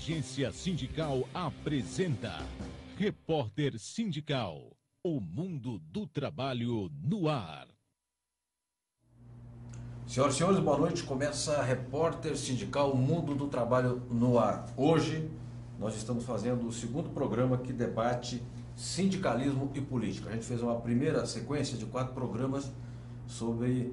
Agência Sindical apresenta Repórter Sindical, o mundo do trabalho no ar. Senhoras e senhores, boa noite. Começa a Repórter Sindical, o mundo do trabalho no ar. Hoje nós estamos fazendo o segundo programa que debate sindicalismo e política. A gente fez uma primeira sequência de 4 programas sobre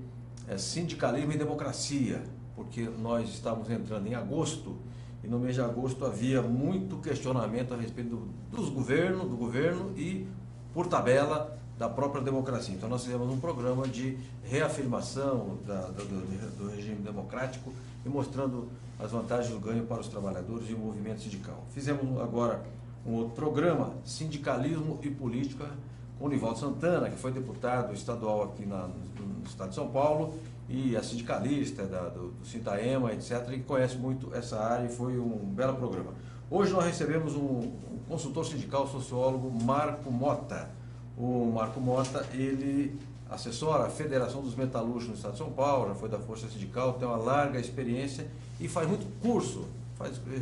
sindicalismo e democracia, porque nós estávamos entrando em agosto e no mês de agosto havia muito questionamento a respeito do governo e, por tabela, da própria democracia. Então nós fizemos um programa de reafirmação do regime democrático e mostrando as vantagens do ganho para os trabalhadores e o movimento sindical. Fizemos agora um outro programa, Sindicalismo e Política, com o Nivaldo Santana, que foi deputado estadual aqui no estado de São Paulo e é sindicalista do Sintaema, etc., e que conhece muito essa área, e foi um belo programa. Hoje nós recebemos um consultor sindical, sociólogo, Marco Mota. O Marco Mota, ele assessora a Federação dos Metalúrgicos no estado de São Paulo, já foi da Força Sindical, tem uma larga experiência e faz muito curso,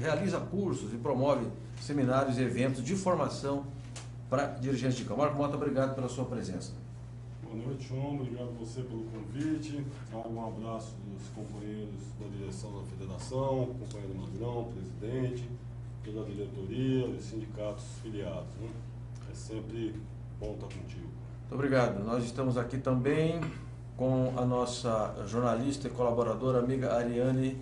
realiza cursos e promove seminários e eventos de formação para dirigentes sindical. Marco Mota, obrigado pela sua presença. Boa noite, João. Obrigado a você pelo convite. Um abraço dos companheiros da direção da federação, companheiro Magrão, presidente, toda a diretoria, os sindicatos filiados. Né? É sempre bom estar contigo. Muito obrigado. Nós estamos aqui também com a nossa jornalista e colaboradora, amiga Ariane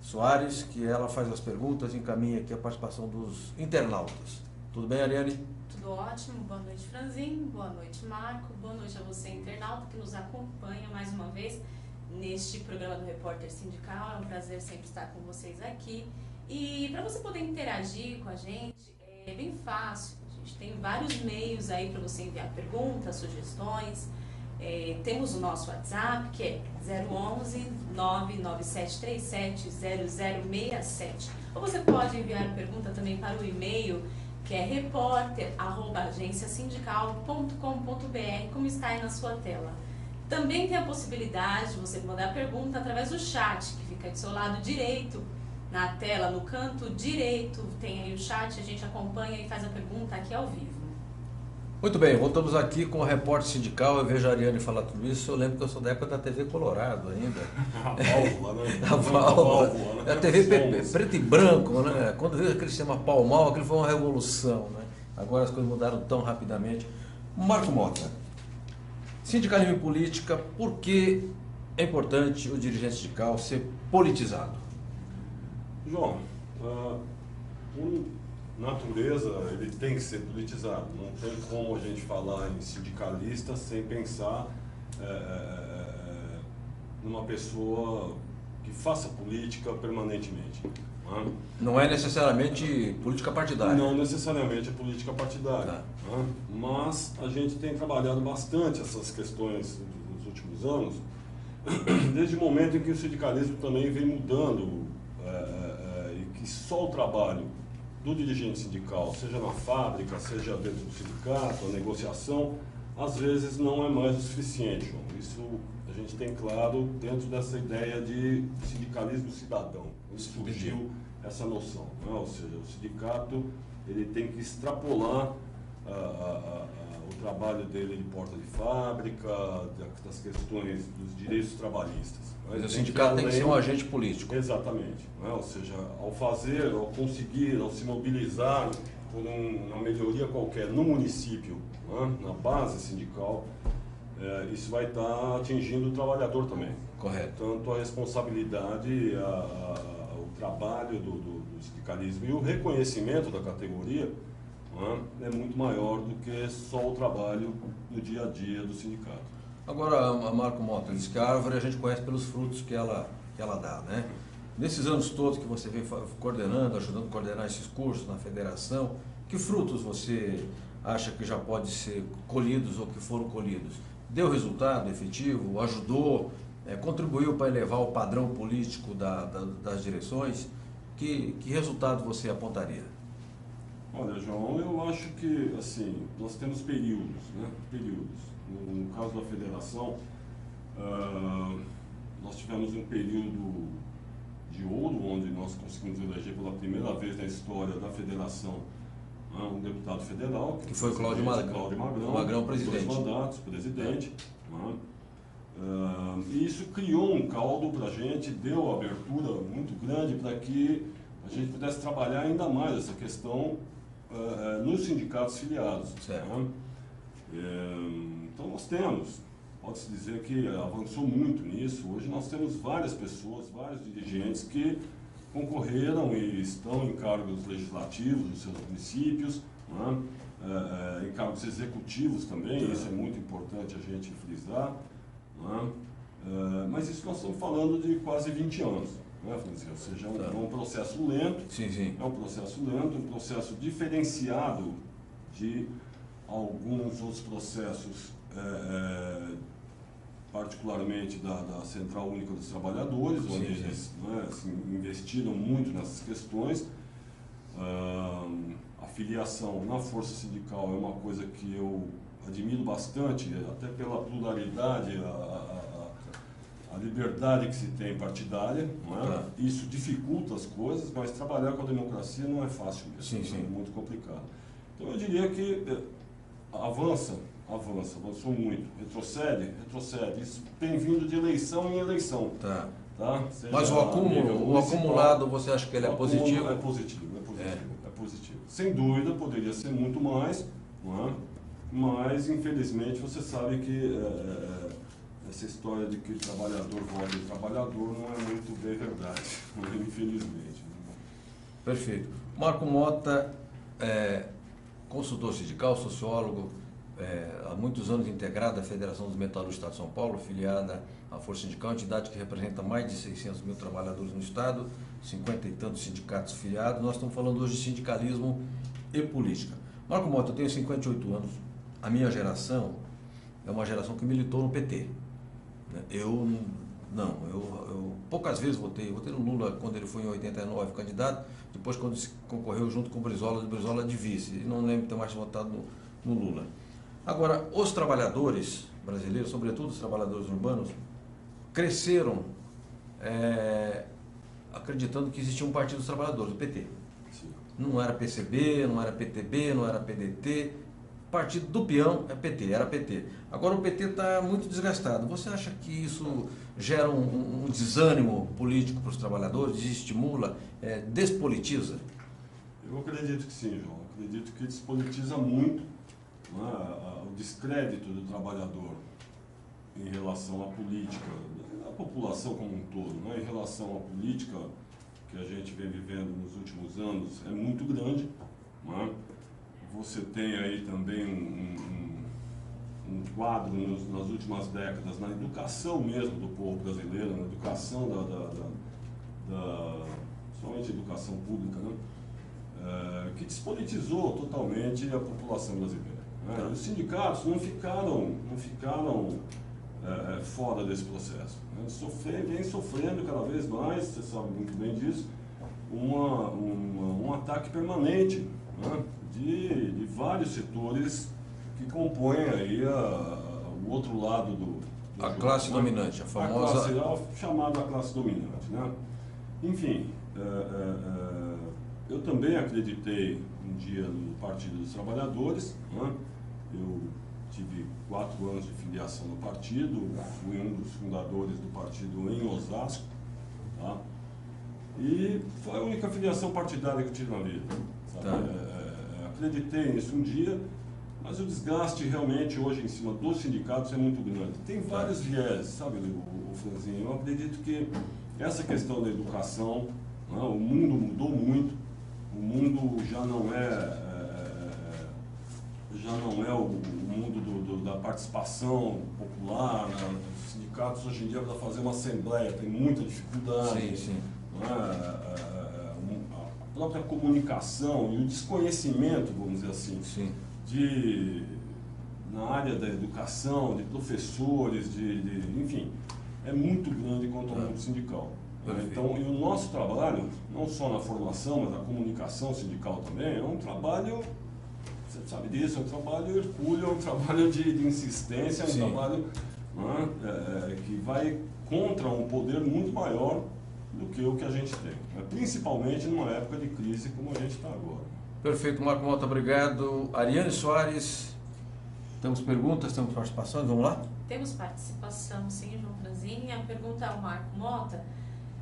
Soares, que ela faz as perguntas e encaminha aqui a participação dos internautas. Tudo bem, Ariane? Tudo ótimo. Boa noite, Franzinho. Boa noite, Marco. Boa noite a você, internauta, que nos acompanha mais uma vez neste programa do Repórter Sindical. É um prazer sempre estar com vocês aqui. E para você poder interagir com a gente, é bem fácil. A gente tem vários meios aí para você enviar perguntas, sugestões. Temos o nosso WhatsApp, que é 011 99737 0067. Ou você pode enviar pergunta também para o e-mail, que é repórter@agenciasindical.com.br, como está aí na sua tela. Também tem a possibilidade de você mandar pergunta através do chat, que fica do seu lado direito na tela, no canto direito, tem aí o chat, a gente acompanha e faz a pergunta aqui ao vivo. Muito bem, voltamos aqui com o Repórter Sindical. Eu vejo a Ariane falar tudo isso, eu lembro que eu sou da época da TV Colorado ainda. A válvula, né? A válvula, né? A TV preto e branco, né? Quando veio aquele sistema palmal, aquilo foi uma revolução, né? Agora as coisas mudaram tão rapidamente. Marco Mota, sindicalismo e política, por que é importante o dirigente sindical ser politizado? João, por natureza ele tem que ser politizado. Não tem como a gente falar em sindicalista sem pensar numa pessoa que faça política permanentemente. Né? Não é necessariamente política partidária. Não necessariamente é política partidária. Tá. Né? Mas a gente tem trabalhado bastante essas questões nos últimos anos, desde o momento em que o sindicalismo também vem mudando e que só o trabalho do dirigente sindical, seja na fábrica, seja dentro do sindicato, a negociação, às vezes não é mais o suficiente, João. Isso a gente tem claro dentro dessa ideia de sindicalismo cidadão. Surgiu essa noção, né? Ou seja, o sindicato ele tem que extrapolar o trabalho dele de porta de fábrica, das questões dos direitos trabalhistas. Mas o sindicato tem que ser um agente político. Exatamente. Né? Ou seja, ao conseguir, ao se mobilizar por uma melhoria qualquer no município, né? Na base sindical, isso vai estar atingindo o trabalhador também. Correto. Tanto a responsabilidade, o trabalho do sindicalismo e o reconhecimento da categoria, né? É muito maior do que só o trabalho no dia a dia do sindicato. Agora, a Marco Mota diz que a árvore a gente conhece pelos frutos que ela dá, né? Nesses anos todos que você vem coordenando, ajudando a coordenar esses cursos na federação, que frutos você acha que já podem ser colhidos ou que foram colhidos? Deu resultado efetivo? Ajudou? Contribuiu para elevar o padrão político das direções? Que resultado você apontaria? Olha, João, eu acho que, assim, nós temos períodos, né? No caso da federação, nós tivemos um período de de ouro, onde nós conseguimos eleger pela primeira vez na história da federação um deputado federal. Que foi Cláudio Magrão, presidente. 2 mandatos, presidente. E isso criou um caldo para a gente, deu abertura muito grande para que a gente pudesse trabalhar ainda mais essa questão nos sindicatos filiados. Então nós temos, pode-se dizer que avançou muito nisso. Hoje nós temos várias pessoas, vários dirigentes que concorreram e estão em cargos legislativos nos seus municípios, em cargos executivos também, isso é muito importante a gente frisar. Mas isso nós estamos falando de quase 20 anos. Ou seja, é um processo lento, é um processo lento, um processo diferenciado de alguns outros processos, particularmente da Central Única dos Trabalhadores, onde eles investiram muito nessas questões. A filiação na força sindical é uma coisa que eu admiro bastante, até pela pluralidade, a liberdade que se tem partidária, Isso dificulta as coisas, mas trabalhar com a democracia não é fácil mesmo, é muito complicado. Então eu diria que avançou muito, retrocede, isso tem vindo de eleição em eleição. Mas o acumulado, você acha que ele é positivo? É positivo. Sem dúvida, poderia ser muito mais, mas infelizmente você sabe que essa história de que o trabalhador vota em trabalhador não é muito bem verdade, infelizmente. Perfeito. Marco Mota, consultor sindical, sociólogo, há muitos anos integrado à Federação dos Metalúrgicos do Estado de São Paulo, filiada à Força Sindical, entidade que representa mais de 600 mil trabalhadores no Estado, 50 e tantos sindicatos filiados. Nós estamos falando hoje de sindicalismo e política. Marco Mota, eu tenho 58 anos, a minha geração é uma geração que militou no PT. Eu poucas vezes votei no Lula quando ele foi em 89 candidato, depois quando se concorreu junto com o Brizola de vice, e não lembro de ter mais votado no Lula. Agora, os trabalhadores brasileiros, sobretudo os trabalhadores urbanos, cresceram acreditando que existia um partido dos trabalhadores, o PT. Não era PCB, não era PTB, não era PDT. Partido do peão é PT, era PT. Agora o PT está muito desgastado. Você acha que isso gera um desânimo político para os trabalhadores, desestimula, despolitiza? Eu acredito que sim, João. Acredito que despolitiza muito o descrédito do trabalhador em relação à política, a população como um todo, em relação à política que a gente vem vivendo nos últimos anos, é muito grande. Você tem aí também um quadro nas últimas décadas, na educação mesmo do povo brasileiro, na educação somente educação pública, que despolitizou totalmente a população brasileira. Os sindicatos não ficaram fora desse processo. Vem sofrendo cada vez mais, você sabe muito bem disso, um ataque permanente, de vários setores que compõem aí o outro lado do a classe dominante, a famosa... chamada classe dominante. Enfim, eu também acreditei um dia no Partido dos Trabalhadores. Eu tive 4 anos de filiação no partido, fui um dos fundadores do partido em Osasco. E foi a única filiação partidária que eu tive na vida. Acreditei nisso um dia, mas o desgaste realmente hoje em cima dos sindicatos é muito grande. Tem vários vieses, sabe, o Franzinho? Eu acredito que essa questão da educação, o mundo mudou muito, o mundo já não é o mundo da participação popular, Os sindicatos hoje em dia, para fazer uma assembleia, tem muita dificuldade. A própria comunicação e o desconhecimento, vamos dizer assim, na área da educação, de professores, enfim, é muito grande quanto ao mundo sindical. Então, e o nosso trabalho, não só na formação, mas na comunicação sindical também, é um trabalho, você sabe disso, é um trabalho hercúleo, é um trabalho de insistência, é um trabalho que vai contra um poder muito maior, do que o que a gente tem, né? Principalmente numa época de crise como a gente está agora. Perfeito, Marco Mota, obrigado. Ariane Soares, temos perguntas, temos participações, vamos lá? Temos participação, sim, João Franzini. A pergunta ao Marco Mota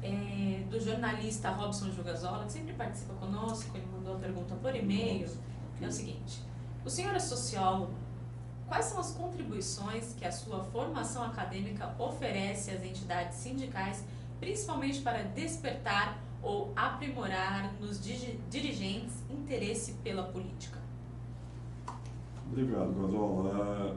é do jornalista Robson Jugazola, que sempre participa conosco. Ele mandou a pergunta por e-mail. É o seguinte: o senhor é sociólogo. Quais são as contribuições que a sua formação acadêmica oferece às entidades sindicais, principalmente para despertar ou aprimorar nos dirigentes interesse pela política? Obrigado, Gazola.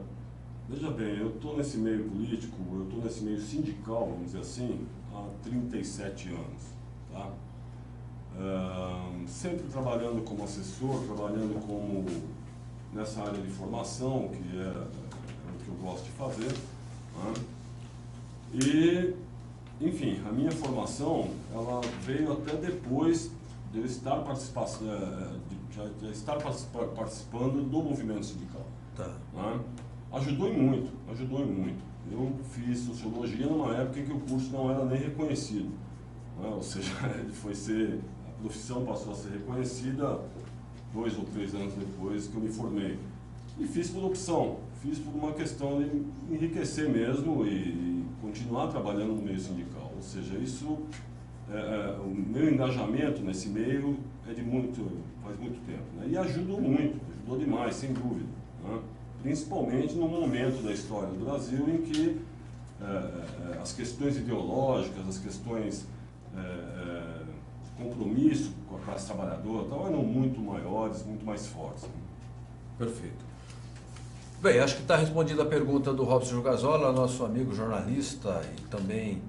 Veja bem, eu estou nesse meio político, eu estou nesse meio sindical, vamos dizer assim, há 37 anos. Tá? Sempre trabalhando como assessor, trabalhando como nessa área de formação, que é o que eu gosto de fazer. Né? E, enfim, a minha formação ela veio até depois de eu estar participando do movimento sindical. Tá. Né? Ajudou muito, ajudou muito. Eu fiz sociologia numa época em que o curso não era nem reconhecido. Né? Ou seja, a profissão passou a ser reconhecida 2 ou 3 anos depois que eu me formei. E fiz por opção, fiz por uma questão de enriquecer mesmo e continuar trabalhando no meio sindical. Ou seja, isso, o meu engajamento nesse meio faz muito tempo. Né? E ajudou demais, sem dúvida. Né? Principalmente no momento da história do Brasil em que as questões ideológicas, as questões de compromisso com a classe trabalhadora eram muito maiores, muito mais fortes. Né? Perfeito. Bem, acho que está respondida a pergunta do Robson Jugazola, nosso amigo jornalista e também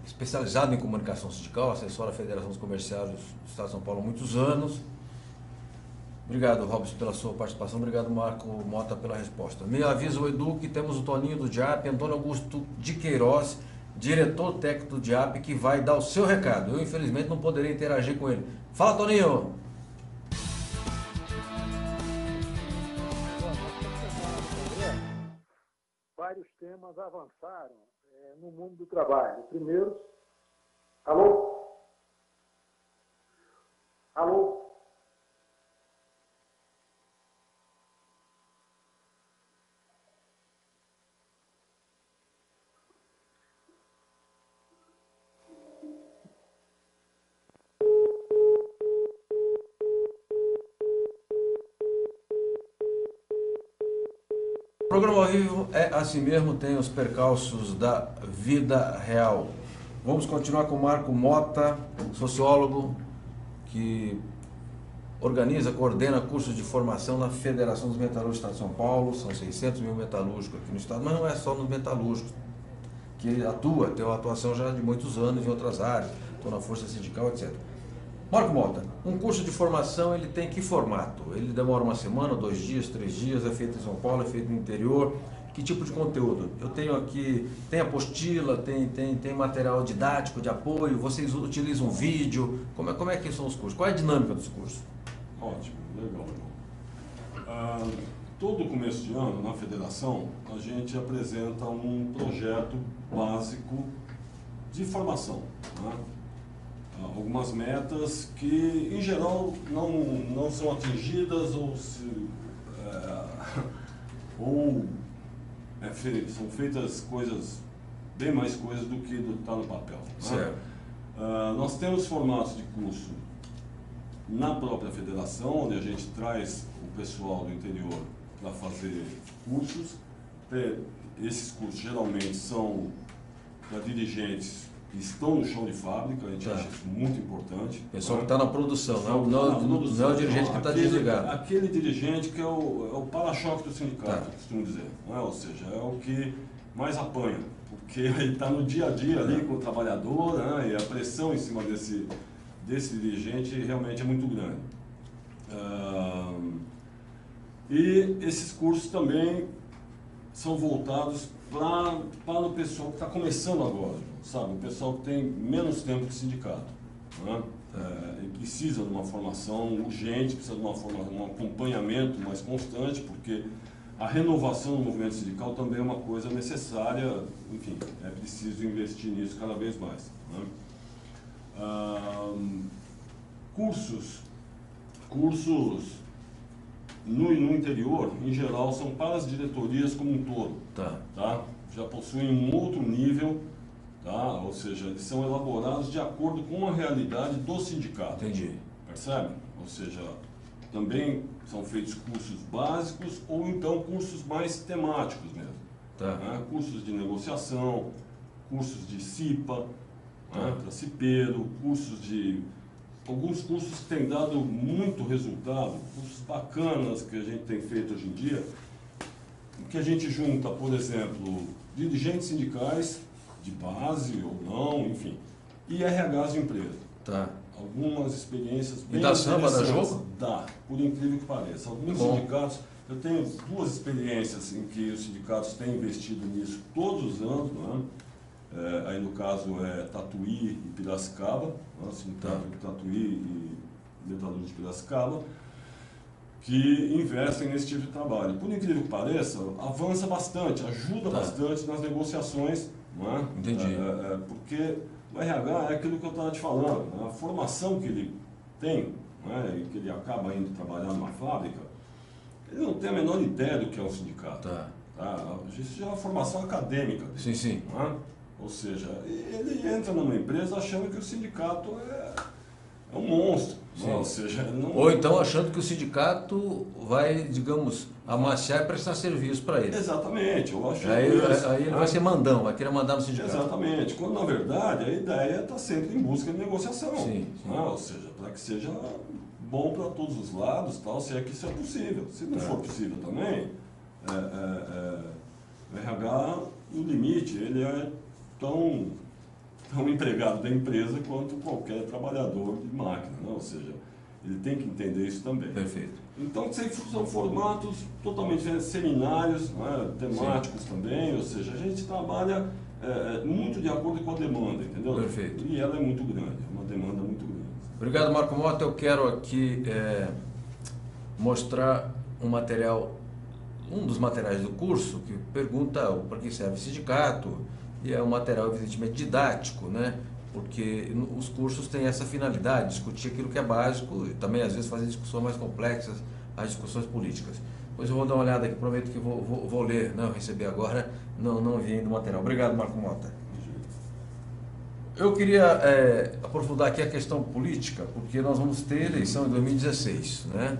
especializado em comunicação sindical, assessor da Federação dos Comerciários do Estado de São Paulo há muitos anos. Obrigado, Robson, pela sua participação. Obrigado, Marco Mota, pela resposta. Me avisa o Edu que temos o Toninho do DIAP, Antônio Augusto de Queiroz, diretor técnico do DIAP, que vai dar o seu recado. Eu, infelizmente, não poderei interagir com ele. Fala, Toninho! Vários temas avançaram no mundo do trabalho. Primeiro, alô? Alô? O programa ao vivo é assim mesmo, tem os percalços da vida real. Vamos continuar com o Marco Mota, sociólogo, que organiza, coordena cursos de formação na Federação dos Metalúrgicos do Estado de São Paulo. São 600 mil metalúrgicos aqui no estado, mas não é só nos metalúrgicos que ele atua, tem uma atuação já de muitos anos em outras áreas, estou na força sindical, etc. Marco Mota, um curso de formação, ele tem que formato? Ele demora uma semana, 2 dias, 3 dias, é feito em São Paulo, é feito no interior? Que tipo de conteúdo? Eu tenho aqui, tem apostila, tem material didático de apoio, vocês utilizam vídeo, como é que são os cursos? Qual é a dinâmica dos cursos? Ótimo, legal. Todo começo de ano, na federação, a gente apresenta um projeto básico de formação, né? Algumas metas que, em geral, não são atingidas são feitas bem mais coisas do que está no papel. Né? Certo. Nós temos formatos de curso na própria federação, onde a gente traz o pessoal do interior para fazer cursos. Esses cursos geralmente são para dirigentes que estão no chão de fábrica, a gente acha isso muito importante. Pessoal que está na produção, não é o dirigente que está desligado. Aquele dirigente que é o para-choque do sindicato, costumo dizer. Não é? Ou seja, é o que mais apanha, porque ele está no dia a dia ali com o trabalhador, né? E a pressão em cima desse dirigente realmente é muito grande. E esses cursos também são voltados para o pessoal que está começando agora, sabe? O pessoal que tem menos tempo que sindicato, né? E precisa de uma formação urgente, precisa de um acompanhamento mais constante, porque a renovação do movimento sindical também é uma coisa necessária, enfim, é preciso investir nisso cada vez mais, né? Cursos no interior, em geral, são para as diretorias como um todo. Tá? Já possuem um outro nível, tá? Ou seja, eles são elaborados de acordo com a realidade do sindicato. Entendi. Percebe? Ou seja, também são feitos cursos básicos ou então cursos mais temáticos mesmo. Tá. Né? Cursos de negociação, cursos de CIPA, né? Para cipeiro, alguns cursos que têm dado muito resultado, cursos bacanas que a gente tem feito hoje em dia, que a gente junta, por exemplo, dirigentes sindicais, de base ou não, enfim, e RHs de empresa. Tá. Algumas experiências bem E dá samba, dá interessantes. jogo? Dá, por incrível que pareça. Alguns sindicatos, eu tenho 2 experiências em que os sindicatos têm investido nisso todos os anos, né? Aí no caso é Tatuí e Piracicaba, né? Sindicato de Tatuí e Metalúrgica de Piracicaba, que investem nesse tipo de trabalho. Por incrível que pareça, avança bastante, ajuda bastante nas negociações, não é? Entendi. Porque o RH é aquilo que eu estava te falando, né? A formação que ele tem, né? E que ele acaba indo trabalhar numa fábrica, ele não tem a menor ideia do que é um sindicato. Tá. Isso já é uma formação acadêmica dele, Sim, sim. não é? Ou seja, ele entra numa empresa achando que o sindicato é um monstro. Não, ou seja, não... Ou então achando que o sindicato vai, digamos, amaciar e prestar serviço para ele. Exatamente, eu acho Aí isso, ele vai ser mandão, vai querer mandar no sindicato. Exatamente, quando na verdade a ideia está sempre em busca de negociação. Sim. Ou seja, para que seja bom para todos os lados, tal, se é que isso é possível. Se não for possível também, o RH, no limite, ele é tão empregado da empresa quanto qualquer trabalhador de máquina, né? Ou seja, ele tem que entender isso também. Perfeito. Então, são formatos totalmente diferentes, seminários, né, temáticos também, ou seja, a gente trabalha muito de acordo com a demanda, entendeu? Perfeito. E ela é muito grande, é uma demanda muito grande. Obrigado, Marco Mota. Eu quero aqui mostrar um dos materiais do curso que pergunta para que serve o sindicato, e é um material evidentemente didático, né? Porque os cursos têm essa finalidade, discutir aquilo que é básico e também às vezes fazer discussões mais complexas, as discussões políticas. Pois eu vou dar uma olhada aqui, prometo que vou ler, não receber agora, não vi ainda o material. Obrigado, Marco Mota. Eu queria aprofundar aqui a questão política, porque nós vamos ter eleição em 2016, né?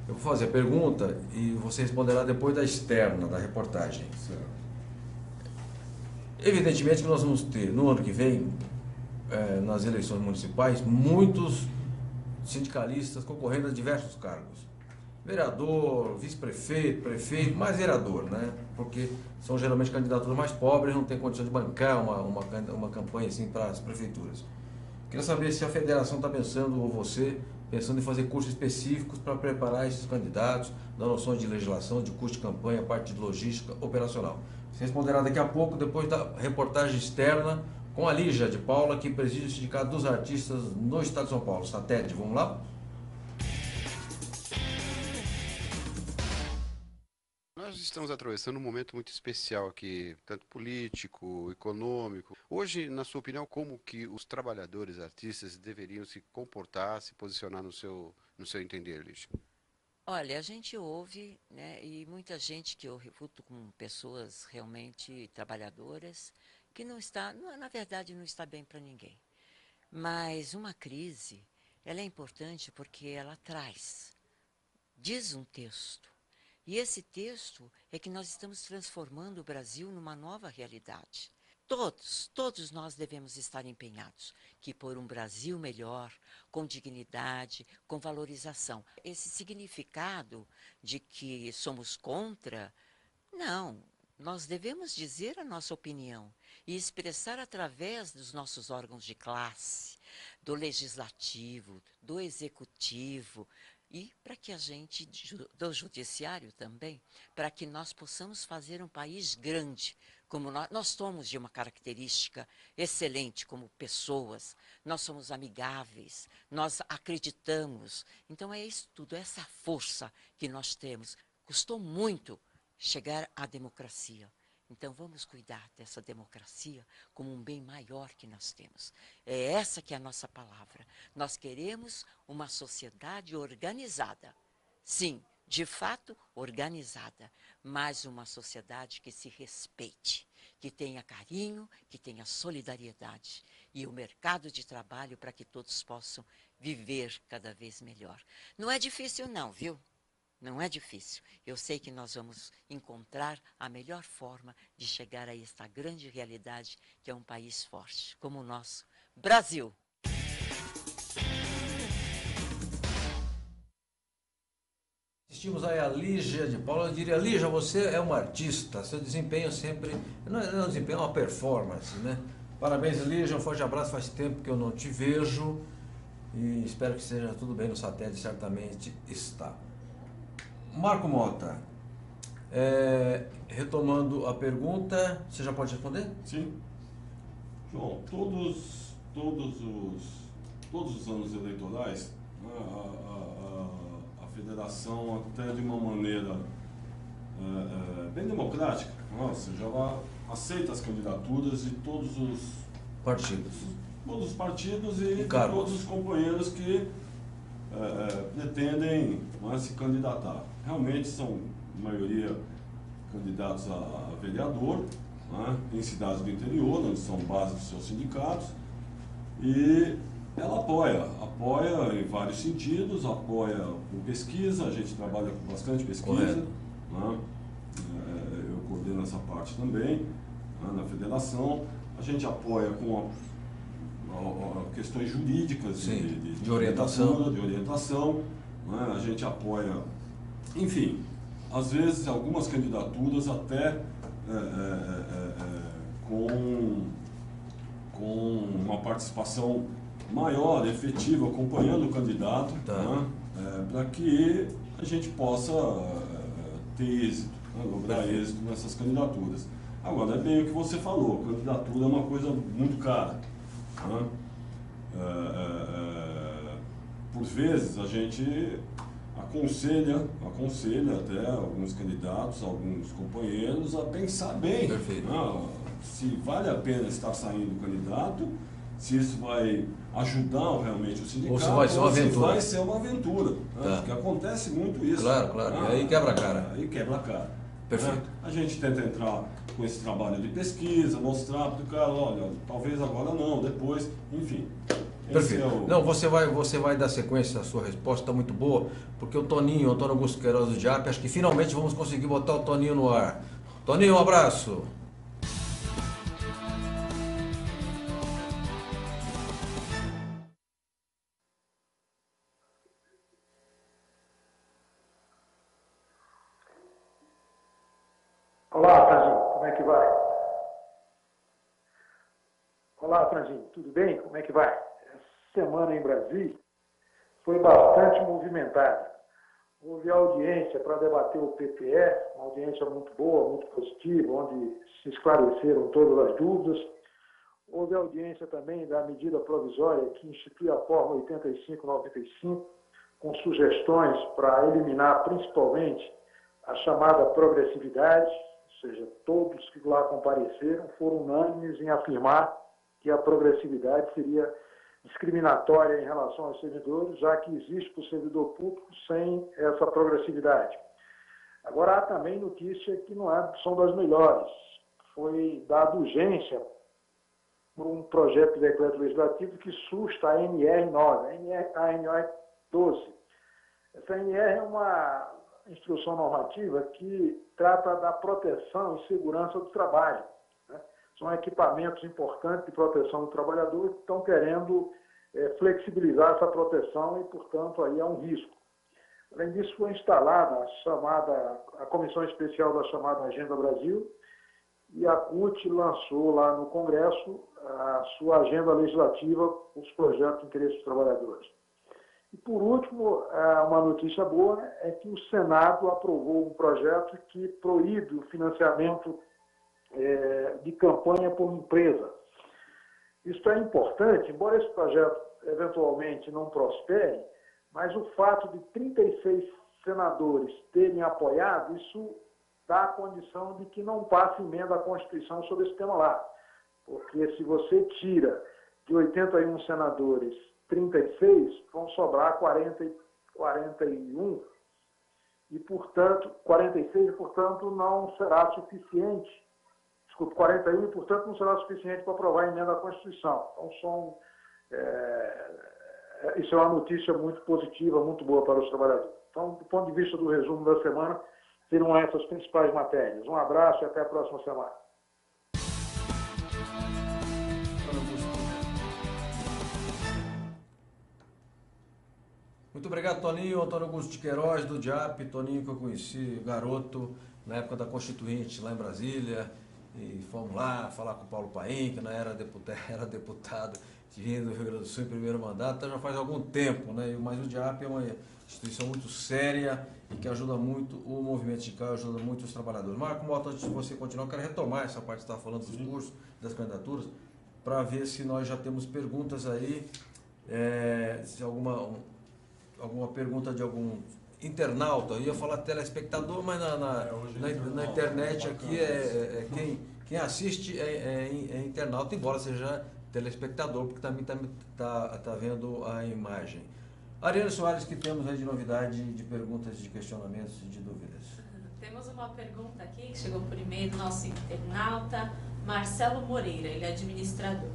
Eu vou fazer a pergunta e você responderá depois da externa, da reportagem. Certo. Evidentemente que nós vamos ter, no ano que vem, nas eleições municipais, muitos sindicalistas concorrendo a diversos cargos. Vereador, vice-prefeito, prefeito, mais vereador, né? Porque são geralmente candidaturas mais pobres, não tem condição de bancar uma campanha assim para as prefeituras. Queria saber se a federação está pensando, ou você, pensando em fazer cursos específicos para preparar esses candidatos, dar noções de legislação, de custo de campanha, parte de logística operacional. Você responderá daqui a pouco, depois da reportagem externa, com a Lígia de Paula, que preside o Sindicato dos Artistas no Estado de São Paulo, SATED. Vamos lá? Nós estamos atravessando um momento muito especial aqui, tanto político, econômico. Hoje, na sua opinião, como que os trabalhadores artistas deveriam se comportar, se posicionar no seu entender, Lígia? Olha, a gente ouve, né, e muita gente que eu refuto com pessoas realmente trabalhadoras, que na verdade, não está bem para ninguém. Mas uma crise, ela é importante porque ela diz um texto. E esse texto é que nós estamos transformando o Brasil numa nova realidade. Todos nós devemos estar empenhados que por um Brasil melhor, com dignidade, com valorização. Esse significado de que somos contra, não. Nós devemos dizer a nossa opinião e expressar através dos nossos órgãos de classe, do legislativo, do executivo, e para que do judiciário também, para que nós possamos fazer um país grande, como nós somos de uma característica excelente como pessoas, nós somos amigáveis, nós acreditamos. Então é isso tudo, essa força que nós temos. Custou muito chegar à democracia. Então vamos cuidar dessa democracia como um bem maior que nós temos. É essa que é a nossa palavra. Nós queremos uma sociedade organizada. Sim, de fato organizada, mas uma sociedade que se respeite, que tenha carinho, que tenha solidariedade e o mercado de trabalho para que todos possam viver cada vez melhor. Não é difícil não, viu? Não é difícil. Eu sei que nós vamos encontrar a melhor forma de chegar a esta grande realidade que é um país forte, como o nosso Brasil. Assistimos aí a Lígia de Paula. Eu diria, Lígia, você é uma artista, seu desempenho sempre... Não é um desempenho, é uma performance, né? Parabéns, Lígia, um forte abraço, faz tempo que eu não te vejo e espero que esteja tudo bem no satélite, certamente está. Marco Mota, retomando a pergunta, você já pode responder? Sim. João, todos os anos eleitorais, a federação, até de uma maneira bem democrática, ou seja, ela aceita as candidaturas de todos os partidos e de todos os companheiros que pretendem se candidatar. Realmente são, a maioria, candidatos a vereador, em cidades do interior, onde são bases dos seus sindicatos, e ela apoia em vários sentidos, apoia com pesquisa, a gente trabalha com bastante pesquisa, eu coordeno essa parte também, na federação, a gente apoia com questões jurídicas de orientação, a gente apoia, enfim, às vezes algumas candidaturas até com uma participação maior, efetiva, acompanhando o candidato, para que a gente possa ter êxito, lograr êxito nessas candidaturas. Agora, é bem o que você falou, candidatura é uma coisa muito cara. Por vezes a gente aconselha até alguns candidatos, alguns companheiros a pensar bem, se vale a pena estar saindo candidato, se isso vai ajudar realmente o sindicato, ou se vai ser uma aventura. Vai ser uma aventura, porque acontece muito isso. Claro, e aí quebra a cara. Aí quebra a cara. Perfeito. A gente tenta entrar com esse trabalho de pesquisa, mostrar para o cara, olha, talvez agora não, depois, enfim. Perfeito. Não, você vai dar sequência à sua resposta, está muito boa, porque o Antônio Augusto Queiroz do Diap, acho que finalmente vamos conseguir botar o Toninho no ar. Toninho, um abraço. Olá, Franzinho, como é que vai? Olá, Franzinho, tudo bem? Como é que vai? Essa semana em Brasília foi bastante movimentada. Houve audiência para debater o PPE, uma audiência muito boa, muito positiva, onde se esclareceram todas as dúvidas. Houve audiência também da medida provisória que institui a forma 8595, com sugestões para eliminar principalmente a chamada progressividade, ou seja, todos que lá compareceram foram unânimes em afirmar que a progressividade seria discriminatória em relação aos servidores, já que existe para o servidor público sem essa progressividade. Agora, há também notícia que não são das melhores. Foi dada urgência por um projeto de decreto legislativo que susta a NR9, a NR12. Essa NR é uma instrução normativa que trata da proteção e segurança do trabalho. São equipamentos importantes de proteção do trabalhador que estão querendo flexibilizar essa proteção e, portanto, aí é um risco. Além disso, foi instalada a Comissão Especial da chamada Agenda Brasil e a CUT lançou lá no Congresso a sua agenda legislativa com os projetos de interesse dos trabalhadores. E, por último, uma notícia boa é que o Senado aprovou um projeto que proíbe o financiamento de campanha por empresa. Isso é importante, embora esse projeto eventualmente não prospere, mas o fato de 36 senadores terem apoiado, isso dá a condição de que não passe emenda à Constituição sobre esse tema lá. Porque se você tira de 81 senadores 36, vão sobrar 41, e, portanto, 46, e, portanto, não será suficiente. Desculpe, 41, e, portanto, não será suficiente para aprovar a emenda à Constituição. Então, isso é uma notícia muito positiva, muito boa para os trabalhadores. Então, do ponto de vista do resumo da semana, serão essas as principais matérias. Um abraço e até a próxima semana. Muito obrigado, Toninho. Antônio Augusto de Queiroz, do DIAP. Toninho, que eu conheci, garoto, na época da Constituinte, lá em Brasília. E fomos lá falar com o Paulo Paim, que era deputado vindo do Rio Grande do Sul em primeiro mandato. Então já faz algum tempo, né? Mas o DIAP é uma instituição muito séria e que ajuda muito o movimento sindical, ajuda muito os trabalhadores. Marco Mota, antes de você continuar, eu quero retomar essa parte que você está falando dos cursos, das candidaturas, para ver se nós já temos perguntas aí, se alguma pergunta de algum internauta. Eu ia falar telespectador, mas na internet aqui quem assiste é internauta, embora seja telespectador, porque também está vendo a imagem. Ariane Soares, que temos aí de novidade, de perguntas, de questionamentos e de dúvidas. Temos uma pergunta aqui que chegou por e-mail do nosso internauta, Marcelo Moreira, ele é administrador.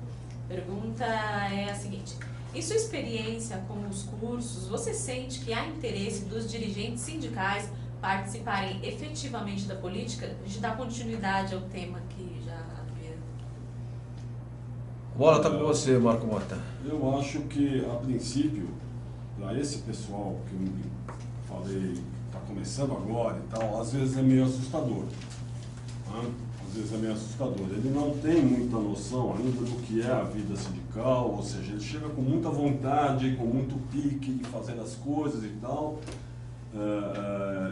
A pergunta é a seguinte: em sua experiência com os cursos, você sente que há interesse dos dirigentes sindicais participarem efetivamente da política? A gente dá continuidade ao tema que já havia. Bola está com você, Marco Mota. Eu acho que, a princípio, para esse pessoal que eu falei, está começando agora e tal, às vezes é meio assustador. Né? Às vezes é meio assustador. Ele não tem muita noção ainda do que é a vida sindical, ou seja, ele chega com muita vontade, com muito pique de fazer as coisas e tal.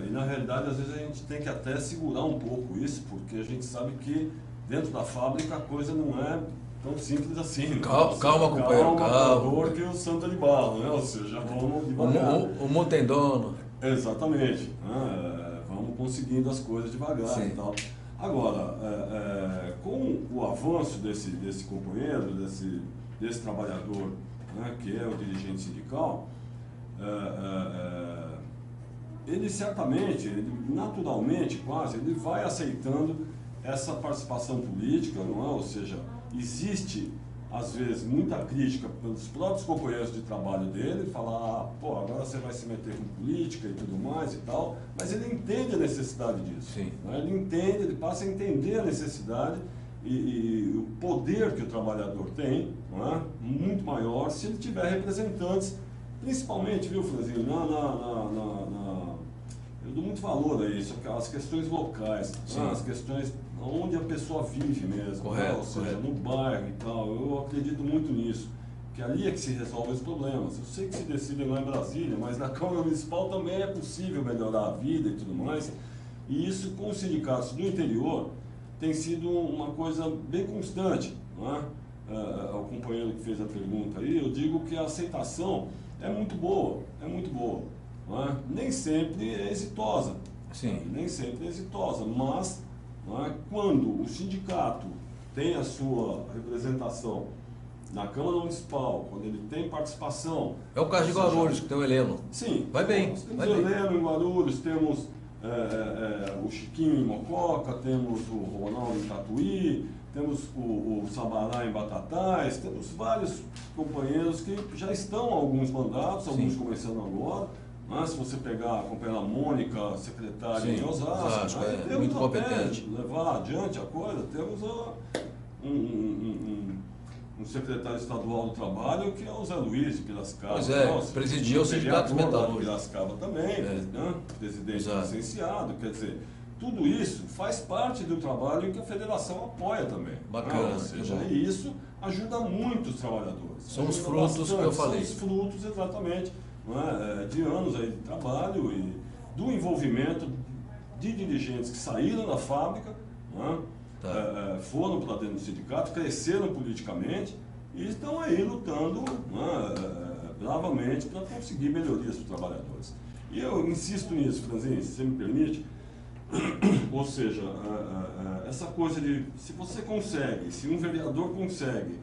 E na realidade, às vezes a gente tem que até segurar um pouco isso, porque a gente sabe que dentro da fábrica a coisa não é tão simples assim. Né? Calma, companheiro, calma. Que o santo é de barro, né? Ou seja, vamos devagar. O mundo tem dono. Exatamente. Vamos conseguindo as coisas devagar. Sim. E tal. Agora, com o avanço desse companheiro, desse trabalhador, né, que é o dirigente sindical, ele certamente, naturalmente quase, ele vai aceitando essa participação política, não é? Ou seja, existe às vezes muita crítica pelos próprios companheiros de trabalho dele, falar, pô, agora você vai se meter com política e tudo mais e tal, mas ele entende a necessidade disso. Sim. Né? Ele entende, ele passa a entender a necessidade e o poder que o trabalhador tem, não é? Muito maior se ele tiver representantes, principalmente, viu, Franzinho, eu dou muito valor a isso, as questões locais, né? As questões onde a pessoa vive mesmo, correto, né? Ou seja, correto. no bairro e tal. Eu acredito muito nisso, que ali é que se resolvem os problemas. Eu sei que se decidem lá em Brasília, mas na Câmara Municipal também é possível melhorar a vida e tudo mais. E isso, com os sindicatos do interior, tem sido uma coisa bem constante. Não é? O companheiro que fez a pergunta aí, eu digo que a aceitação é muito boa, não é? Nem sempre é exitosa. Sim. Nem sempre é exitosa, mas quando o sindicato tem a sua representação na Câmara Municipal, quando ele tem participação... É o caso de Guarulhos, que tem o Heleno. Sim. Vai bem. Nós temos o Heleno em Guarulhos, temos o Chiquinho em Mococa, temos o Ronaldo em Tatuí, temos o Sabará em Batatais, temos vários companheiros que já estão há alguns mandatos, alguns começando agora. Mas se você pegar a companheira Mônica, secretária em Osasco, temos muito competente. Levar adiante a coisa, temos um secretário estadual do trabalho que é o Zé Luiz de Piracicaba. Pois é, presidiu o Sindicato Metalúrgico. Piracicaba também, né? Presidente licenciado, quer dizer, tudo isso faz parte do trabalho que a federação apoia também. Bacana. Ou seja, e isso ajuda muito os trabalhadores. São os frutos que eu falei. São os frutos, exatamente, de anos aí de trabalho e do envolvimento de dirigentes que saíram da fábrica, foram para dentro do sindicato, cresceram politicamente e estão aí lutando bravamente para conseguir melhorias para os trabalhadores. E eu insisto nisso, Franzinho, se você me permite, Ou seja, essa coisa de, se você consegue, se um vereador consegue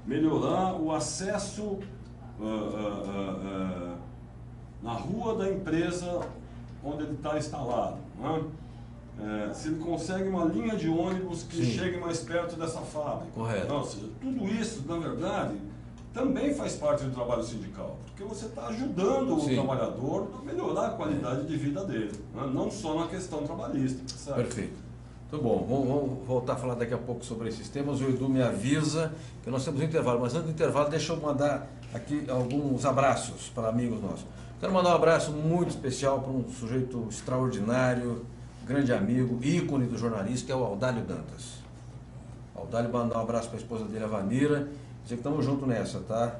melhorar o acesso na rua da empresa onde ele está instalado, né? Se ele consegue uma linha de ônibus que chegue mais perto dessa fábrica. Correto. Ou seja, tudo isso, na verdade, também faz parte do trabalho sindical, porque você está ajudando o trabalhador a melhorar a qualidade de vida dele, né? Não só na questão trabalhista. Certo? Perfeito. Muito bom, vamos voltar a falar daqui a pouco sobre esses temas. O Edu me avisa que nós temos um intervalo, mas antes do intervalo deixa eu mandar aqui alguns abraços para amigos nossos. Quero mandar um abraço muito especial para um sujeito extraordinário, grande amigo, ícone do jornalista, que é o Audálio Dantas. Audálio, mandar um abraço para a esposa dele, a Vanira, dizer que estamos juntos nessa, tá?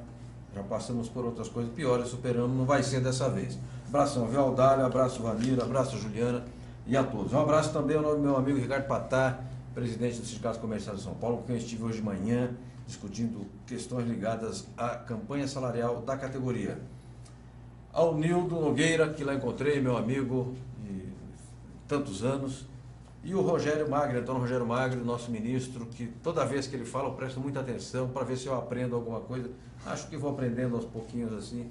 Já passamos por outras coisas piores, superamos, não vai ser dessa vez. Abração, viu, Audálio, abraço, Vanira, abraço, Juliana e a todos. Um abraço também ao meu amigo Ricardo Patá, presidente do Sindicato Comercial de São Paulo, com quem eu estive hoje de manhã discutindo questões ligadas à campanha salarial da categoria. Ao Nildo Nogueira, que lá encontrei, meu amigo de tantos anos, e o Rogério Magri, Antônio Rogério Magri, nosso ministro, que toda vez que ele fala eu presto muita atenção para ver se eu aprendo alguma coisa. Acho que vou aprendendo aos pouquinhos assim,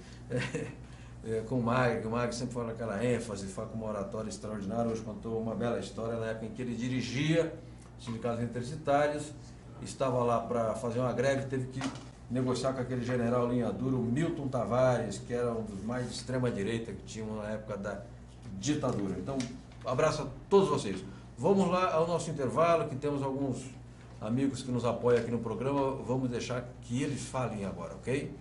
com o Magri sempre fala aquela ênfase, fala com uma oratória extraordinária. Hoje contou uma bela história na época em que ele dirigia os sindicatos intercitários, estava lá para fazer uma greve, teve que negociar com aquele general linha dura, o Milton Tavares, que era um dos mais de extrema direita que tinham na época da ditadura. Então, abraço a todos vocês. Vamos lá ao nosso intervalo, que temos alguns amigos que nos apoiam aqui no programa. Vamos deixar que eles falem agora, ok?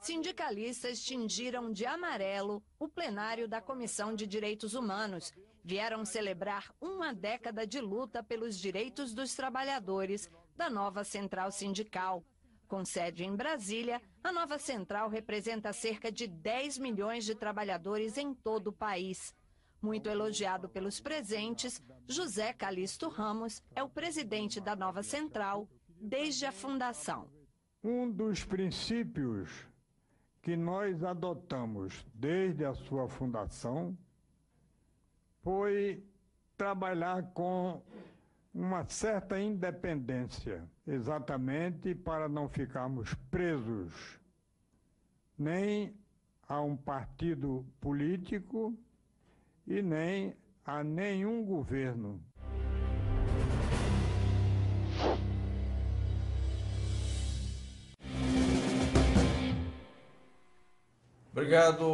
Sindicalistas tingiram de amarelo o plenário da Comissão de Direitos Humanos. Vieram celebrar uma década de luta pelos direitos dos trabalhadores da nova central sindical. Com sede em Brasília, a nova central representa cerca de 10 milhões de trabalhadores em todo o país. Muito elogiado pelos presentes, José Calixto Ramos é o presidente da nova central desde a fundação. Um dos princípios que nós adotamos desde a sua fundação foi trabalhar com uma certa independência, exatamente para não ficarmos presos nem a um partido político e nem a nenhum governo. Obrigado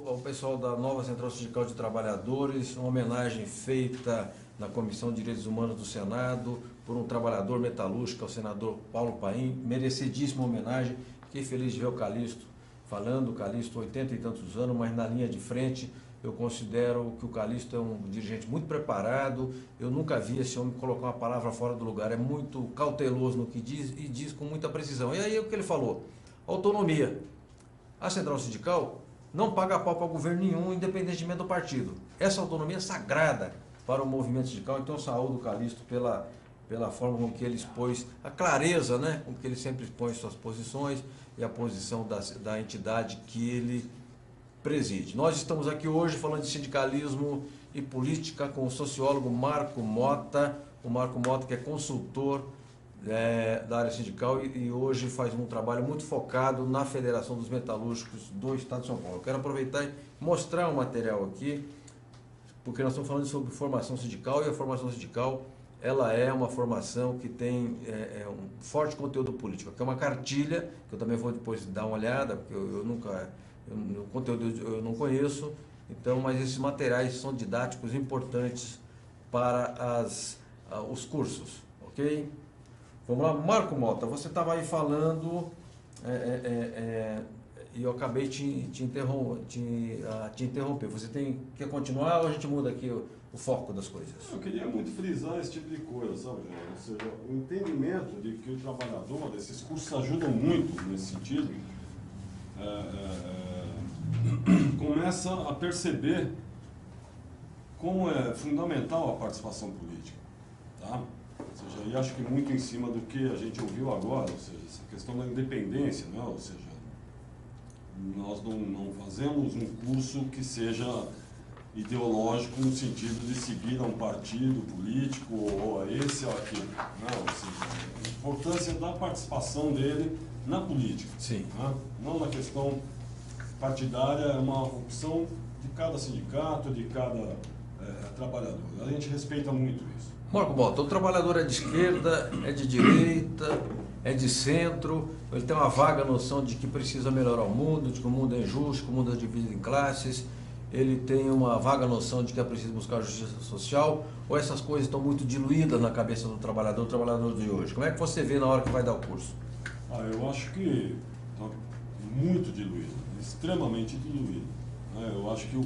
ao pessoal da nova Central Sindical de Trabalhadores, uma homenagem feita na Comissão de Direitos Humanos do Senado por um trabalhador metalúrgico, o senador Paulo Paim, merecidíssima homenagem. Fiquei feliz de ver o Calixto falando, o Calixto 80 e tantos anos, mas na linha de frente. Eu considero que o Calixto é um dirigente muito preparado, eu nunca vi esse homem colocar uma palavra fora do lugar, é muito cauteloso no que diz e diz com muita precisão. E aí o que ele falou? Autonomia. A Central Sindical não paga pau para governo nenhum, independentemente do partido. Essa autonomia é sagrada para o movimento sindical, então eu saúdo o Calixto pela forma com que ele expôs, a clareza, né, com que ele sempre expõe suas posições e a posição da entidade que ele preside. Nós estamos aqui hoje falando de sindicalismo e política com o sociólogo Marco Mota, o Marco Mota que é consultor da área sindical e hoje faz um trabalho muito focado na Federação dos Metalúrgicos do Estado de São Paulo. Eu quero aproveitar e mostrar um material aqui, porque nós estamos falando sobre formação sindical e a formação sindical ela é uma formação que tem um forte conteúdo político, que é uma cartilha, que eu também vou depois dar uma olhada, porque o conteúdo eu não conheço, então, mas esses materiais são didáticos importantes para os cursos, ok? Vamos lá, Marco Mota, você estava aí falando e eu acabei te interromper. Você quer continuar ou a gente muda aqui o foco das coisas? Eu queria muito frisar esse tipo de coisa, sabe, João? Ou seja, o entendimento de que o trabalhador, esses cursos ajudam muito nesse sentido, começa a perceber como é fundamental a participação política, tá? Ou seja, e acho que muito em cima do que a gente ouviu agora, ou seja, essa questão da independência, né? Ou seja, nós não fazemos um curso que seja ideológico no sentido de seguir a um partido político ou a esse ou aquele. Né? Ou seja, a importância da participação dele na política. Sim. Né? Não na questão partidária, é uma opção de cada sindicato, de cada trabalhador. A gente respeita muito isso. Marco Mota, o trabalhador é de esquerda, é de direita, é de centro, ele tem uma vaga noção de que precisa melhorar o mundo, de que o mundo é injusto, que o mundo é dividido em classes, ele tem uma vaga noção de que é preciso buscar justiça social, ou essas coisas estão muito diluídas na cabeça do trabalhador de hoje? Como é que você vê na hora que vai dar o curso? Eu acho que está muito diluído, extremamente diluído. Eu acho que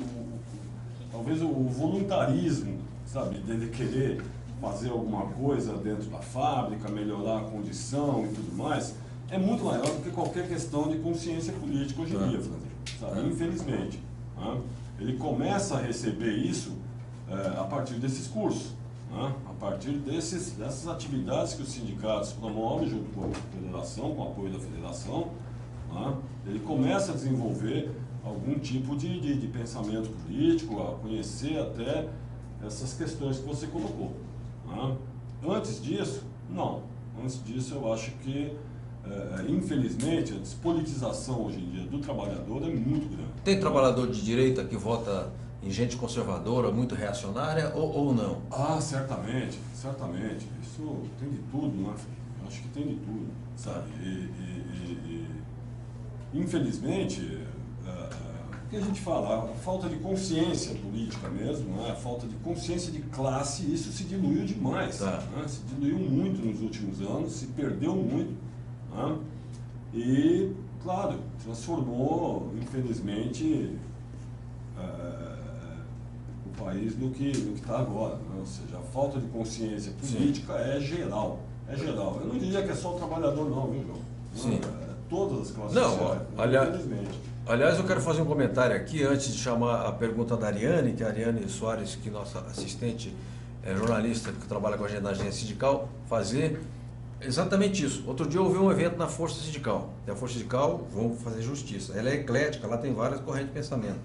talvez o voluntarismo, sabe, dele querer fazer alguma coisa dentro da fábrica, melhorar a condição e tudo mais, é muito maior do que qualquer questão de consciência política hoje em dia, sabe? Infelizmente. Ele começa a receber isso a partir desses cursos, a partir dessas atividades que os sindicatos promovem junto com a federação, com o apoio da federação. Ele começa a desenvolver algum tipo de pensamento político, a conhecer até essas questões que você colocou. Antes disso, não. Antes disso, eu acho que, infelizmente, a despolitização hoje em dia do trabalhador é muito grande. Tem trabalhador de direita que vota em gente conservadora, muito reacionária, ou não? Certamente, certamente. Isso tem de tudo, né? Eu acho que tem de tudo, sabe? Infelizmente, o que a gente fala, a falta de consciência política mesmo, a falta de consciência de classe, isso se diluiu demais, se diluiu muito nos últimos anos, se perdeu muito, e, claro, transformou, infelizmente, o país no que está agora, ou seja, a falta de consciência política é geral, Eu não diria que é só o trabalhador não, viu, João? Sim. Todas as classes sociais, infelizmente. Aliás, eu quero fazer um comentário aqui, antes de chamar a pergunta da Ariane, que é a Ariane Soares, que é nossa assistente jornalista que trabalha com a gente na agência sindical, fazer exatamente isso. Outro dia eu ouvi um evento na Força Sindical. E a Força Sindical, vamos fazer justiça, ela é eclética, lá tem várias correntes de pensamento.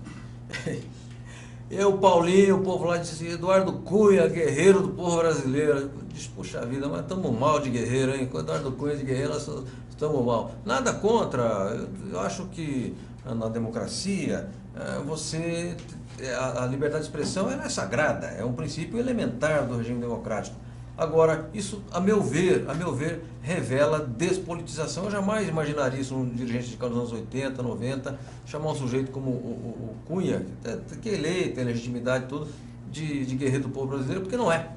Eu, Paulinho, o povo lá disse assim, Eduardo Cunha, guerreiro do povo brasileiro. Eu disse, puxa vida, mas estamos mal de guerreiro, hein? Com Eduardo Cunha de guerreiro, nós estamos mal. Nada contra, eu acho que na democracia, a liberdade de expressão ela é sagrada, é um princípio elementar do regime democrático. Agora, isso, a meu ver, revela despolitização. Eu jamais imaginaria isso num dirigente sindical dos anos 80, 90, chamar um sujeito como o Cunha, que é eleito, tem legitimidade e tudo, de guerreiro do povo brasileiro, porque não é.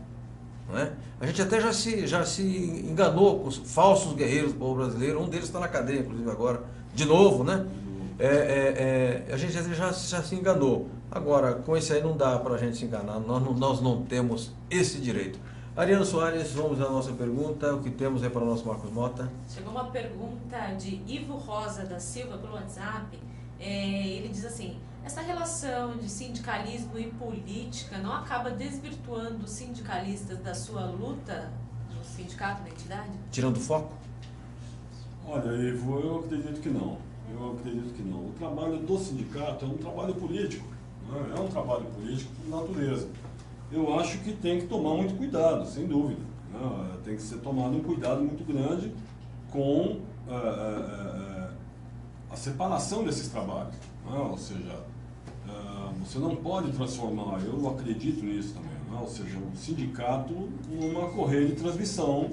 A gente até já se enganou com os falsos guerreiros do povo brasileiro, um deles está na cadeia, inclusive agora, de novo, né? A gente já se enganou. Agora, com esse aí não dá para a gente se enganar, nós não temos esse direito. Ariane Soares, vamos à nossa pergunta. O que temos aí para o nosso Marcos Mota? Chegou uma pergunta de Ivo Rosa da Silva pelo WhatsApp. Ele diz assim, essa relação de sindicalismo e política não acaba desvirtuando os sindicalistas da sua luta no sindicato, na entidade? Tirando foco? Olha, Ivo, eu acredito que não. O trabalho do sindicato é um trabalho político. É um trabalho político por natureza. Eu acho que tem que tomar muito cuidado, sem dúvida. Tem que ser tomado um cuidado muito grande com a separação desses trabalhos. Ou seja, você não pode transformar, eu acredito nisso também, ou seja, o sindicato numa correia de transmissão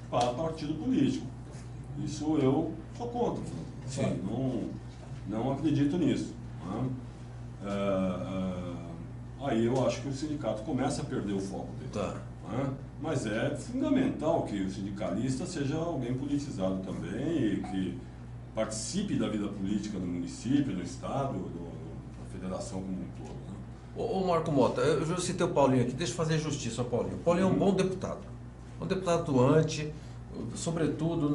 para partido político. Isso eu sou contra. Não acredito nisso. Aí eu acho que o sindicato começa a perder o foco dele. Mas é fundamental que o sindicalista seja alguém politizado também e que participe da vida política do município, do estado, da federação como um todo. Ô Marco Mota, eu já citei o Paulinho aqui, deixa eu fazer justiça ao Paulinho. O Paulinho é um bom deputado. Um deputado atuante, sobretudo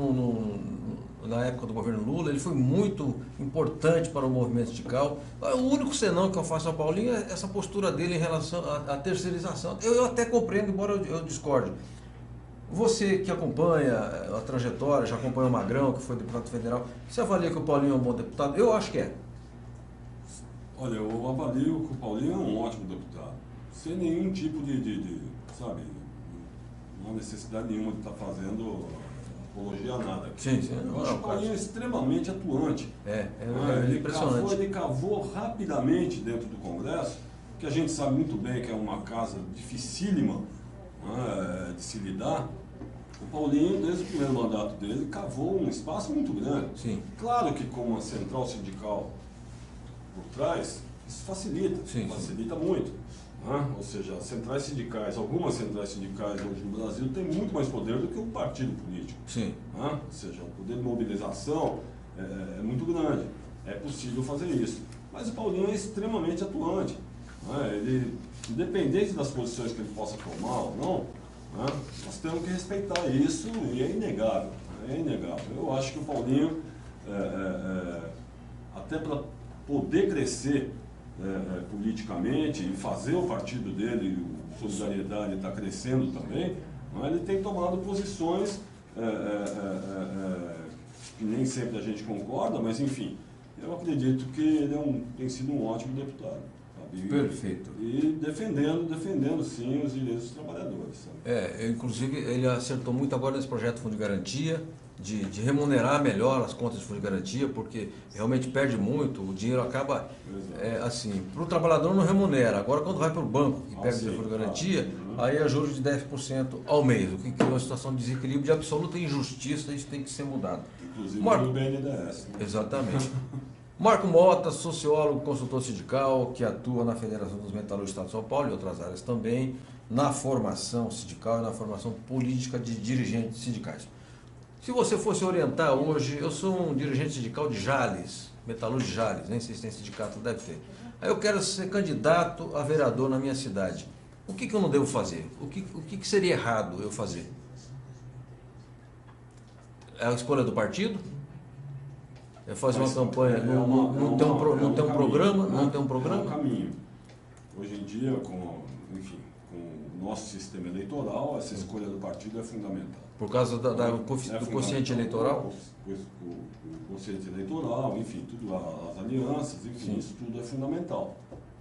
na época do governo Lula, ele foi muito importante para o movimento sindical. O único senão que eu faço ao Paulinho é essa postura dele em relação à terceirização. Eu até compreendo, embora eu discorde. Você que acompanha a trajetória, já acompanha o Magrão, que foi deputado federal, você avalia que o Paulinho é um bom deputado? Eu acho que é. Olha, eu avalio que o Paulinho é um ótimo deputado, sem nenhum tipo sabe, não há necessidade nenhuma de estar fazendo apologia a nada. Sim. Eu acho que o Paulinho é extremamente atuante. Ele impressionante. Ele cavou rapidamente dentro do Congresso, que a gente sabe muito bem que é uma casa dificílima, né, de se lidar. O Paulinho, desde o primeiro mandato dele, cavou um espaço muito grande. Sim. Claro que com uma central sindical por trás, isso facilita, facilita muito. Né? Ou seja, algumas centrais sindicais hoje no Brasil têm muito mais poder do que um partido político. Sim. Né? Ou seja, o poder de mobilização é muito grande. É possível fazer isso. Mas o Paulinho é extremamente atuante. Né? Ele, independente das posições que ele possa tomar ou não, né? Nós temos que respeitar isso e é inegável. É inegável. Eu acho que o Paulinho, até para poder crescer politicamente e fazer o partido dele, o Solidariedade, está crescendo também, né? Ele tem tomado posições que nem sempre a gente concorda, mas enfim, eu acredito que ele tem sido um ótimo deputado. Sabe? Perfeito. E defendendo sim os direitos dos trabalhadores. Sabe? Inclusive ele acertou muito agora nesse projeto de fundo de garantia, de remunerar melhor as contas de fundo de garantia, porque realmente perde muito, o dinheiro acaba, assim, para o trabalhador não remunera, agora quando vai para o banco e pega o dinheiro de fundo de garantia, aí é juros de 10% ao mês, o que cria uma situação de desequilíbrio de absoluta injustiça, isso tem que ser mudado. Inclusive no BNDES. Né? Exatamente. Marco Mota, sociólogo, consultor sindical, que atua na Federação dos Metalúrgicos do Estado de São Paulo e outras áreas também, na formação sindical e na formação política de dirigentes sindicais. Se você fosse orientar hoje, eu sou um dirigente sindical de Jales, metalúrgico de Jales, nem sei se tem sindicato, deve ter. Aí eu quero ser candidato a vereador na minha cidade. O que eu não devo fazer? O que seria errado eu fazer? É a escolha do partido? É fazer uma campanha, não tem um programa? Não tem um programa? É um caminho. Hoje em dia, com o nosso sistema eleitoral, essa escolha do partido é fundamental. Por causa do quociente eleitoral? O quociente eleitoral, enfim, tudo, as alianças, enfim, isso tudo é fundamental.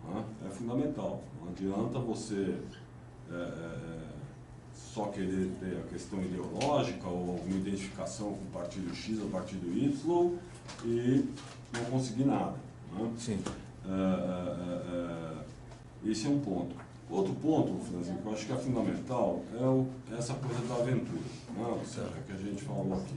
Né? É fundamental. Não adianta você só querer ter a questão ideológica ou alguma identificação com o partido X ou o partido Y e não conseguir nada. Né? Sim. Esse é um ponto. Outro ponto, Francisco, que eu acho que é fundamental, é essa coisa da aventura, né? Ou seja, que a gente falou aqui.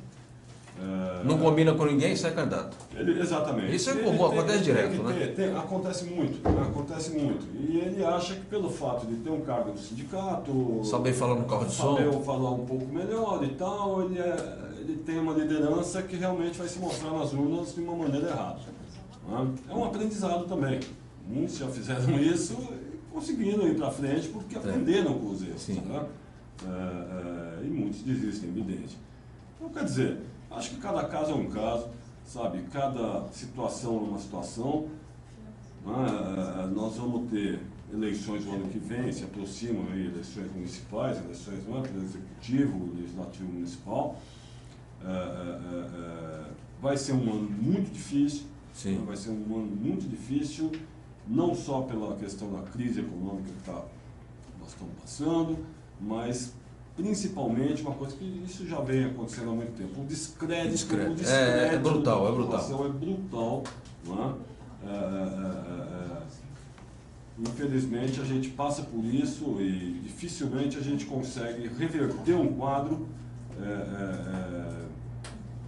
Não combina com ninguém e sai candidato. Exatamente. Isso é comum, acontece direto, né? Acontece muito, né? Acontece muito. E ele acha que pelo fato de ter um cargo no sindicato, saber falar no carro de som, saber falar um pouco melhor e tal, ele tem uma liderança que realmente vai se mostrar nas urnas de uma maneira errada. Né? É um aprendizado também. Muitos já fizeram isso e conseguiram ir para frente porque aprenderam com os erros. Né? E muitos desistem, evidente. Então, quer dizer, acho que cada caso é um caso, sabe? Cada situação é uma situação. Nós vamos ter eleições no ano que vem, se aproximam aí eleições municipais, eleições para o executivo, legislativo municipal. Vai ser um ano muito difícil. Sim. Vai ser um ano muito difícil, não só pela questão da crise econômica que nós estamos passando, mas principalmente uma coisa que isso já vem acontecendo há muito tempo, o descrédito. É brutal, é brutal. Não é? Infelizmente a gente passa por isso e dificilmente a gente consegue reverter um quadro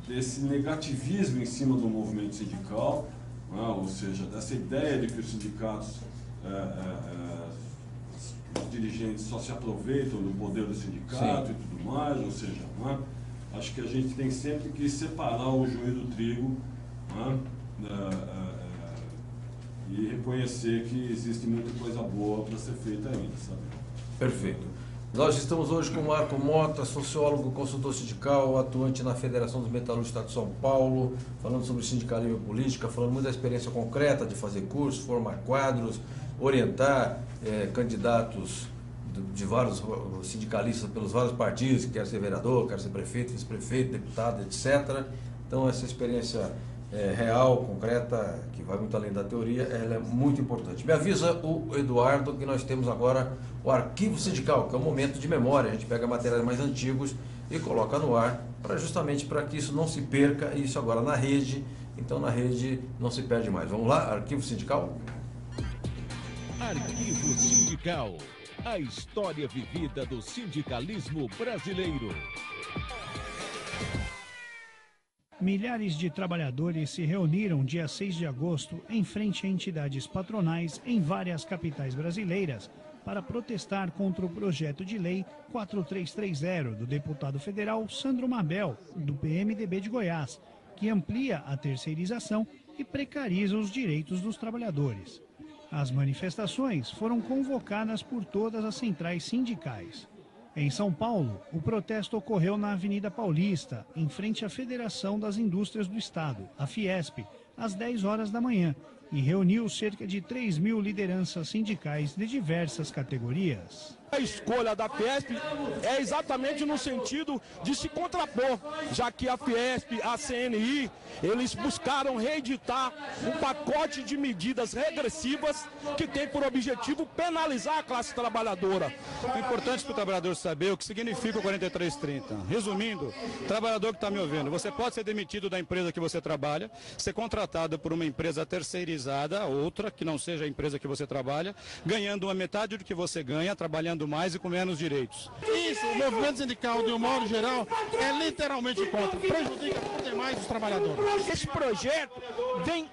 desse negativismo em cima do movimento sindical, ou seja, dessa ideia de que os sindicatos, os dirigentes só se aproveitam do poder do sindicato e tudo mais, ou seja, acho que a gente tem sempre que separar o joio do trigo e reconhecer que existe muita coisa boa para ser feita ainda, sabe? Perfeito. Nós estamos hoje com o Marco Mota, sociólogo, consultor sindical, atuante na Federação dos Metalúrgicos do Estado de São Paulo, falando sobre sindicalismo e política, falando muito da experiência concreta de fazer cursos, formar quadros, orientar candidatos de vários sindicalistas pelos vários partidos, que quer ser vereador, quer ser prefeito, vice-prefeito, deputado, etc. Então, essa experiência real, concreta, que vai muito além da teoria, ela é muito importante. Me avisa o Eduardo que nós temos agora o arquivo sindical, que é um momento de memória. A gente pega materiais mais antigos e coloca no ar, justamente para que isso não se perca, e isso agora na rede, então na rede não se perde mais. Vamos lá, arquivo sindical? Arquivo Sindical, a história vivida do sindicalismo brasileiro. Milhares de trabalhadores se reuniram dia 6 de agosto em frente a entidades patronais em várias capitais brasileiras para protestar contra o projeto de lei 4330 do deputado federal Sandro Mabel, do PMDB de Goiás, que amplia a terceirização e precariza os direitos dos trabalhadores. As manifestações foram convocadas por todas as centrais sindicais. Em São Paulo, o protesto ocorreu na Avenida Paulista, em frente à Federação das Indústrias do Estado, a Fiesp, às 10 horas da manhã, e reuniu cerca de 3.000 lideranças sindicais de diversas categorias. A escolha da Fiesp é exatamente no sentido de se contrapor, já que a Fiesp, a CNI, eles buscaram reeditar um pacote de medidas regressivas que tem por objetivo penalizar a classe trabalhadora. É importante para o trabalhador saber o que significa o 4330. Resumindo, trabalhador que está me ouvindo, você pode ser demitido da empresa que você trabalha, ser contratado por uma empresa terceirizada, outra que não seja a empresa que você trabalha, ganhando uma metade do que você ganha, trabalhando mais e com menos direitos. Isso, o movimento sindical, de um modo geral, é literalmente contra, prejudica por demais os trabalhadores. Esse projeto vem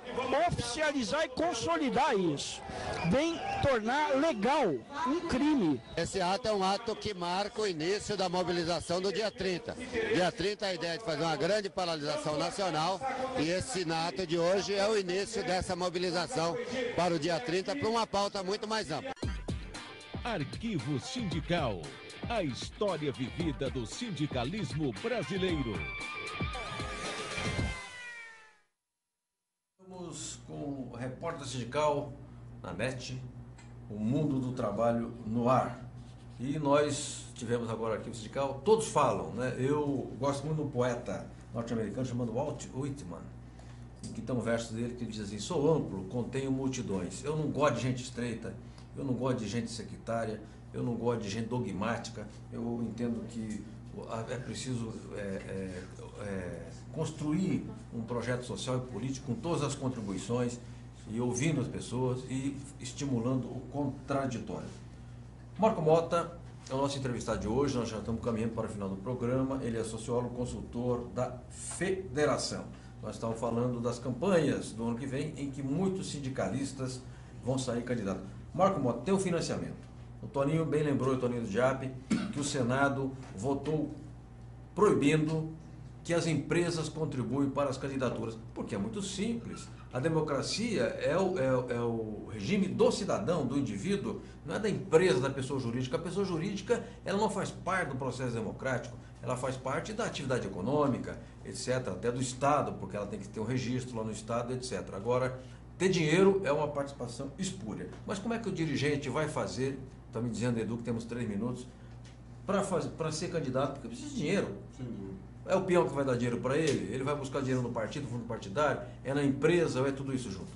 oficializar e consolidar isso, vem tornar legal um crime. Esse ato é um ato que marca o início da mobilização do dia 30. Dia 30 a ideia de fazer uma grande paralisação nacional e esse ato de hoje é o início dessa mobilização para o dia 30 para uma pauta muito mais ampla. Arquivo Sindical, a história vivida do sindicalismo brasileiro. Estamos com o repórter sindical na NET, o mundo do trabalho no ar. E nós tivemos agora aqui o sindical, todos falam, né? Eu gosto muito de um poeta norte-americano chamado Walt Whitman, que tem um verso dele que diz assim: sou amplo, contenho multidões. Eu não gosto de gente estreita, eu não gosto de gente sectária, eu não gosto de gente dogmática. Eu entendo que é preciso construir um projeto social e político com todas as contribuições e ouvindo as pessoas e estimulando o contraditório. Marco Mota é o nosso entrevistado de hoje, nós já estamos caminhando para o final do programa. Ele é sociólogo, consultor da Federação. Nós estamos falando das campanhas do ano que vem, em que muitos sindicalistas vão sair candidatos. Marco Mota, tem o financiamento. O Toninho bem lembrou, o Toninho do JAP, que o Senado votou proibindo que as empresas contribuem para as candidaturas, porque é muito simples. A democracia é o regime do cidadão, do indivíduo, não é da empresa, da pessoa jurídica. A pessoa jurídica, ela não faz parte do processo democrático, ela faz parte da atividade econômica, etc., até do Estado, porque ela tem que ter um registro lá no Estado, etc. Agora, ter dinheiro é uma participação espúria. Mas como é que o dirigente vai fazer, está me dizendo, Edu, que temos 3 minutos, para ser candidato? Porque precisa de dinheiro. Sem dúvida. É o peão que vai dar dinheiro para ele? Ele vai buscar dinheiro no partido, fundo partidário? É na empresa ou é tudo isso junto?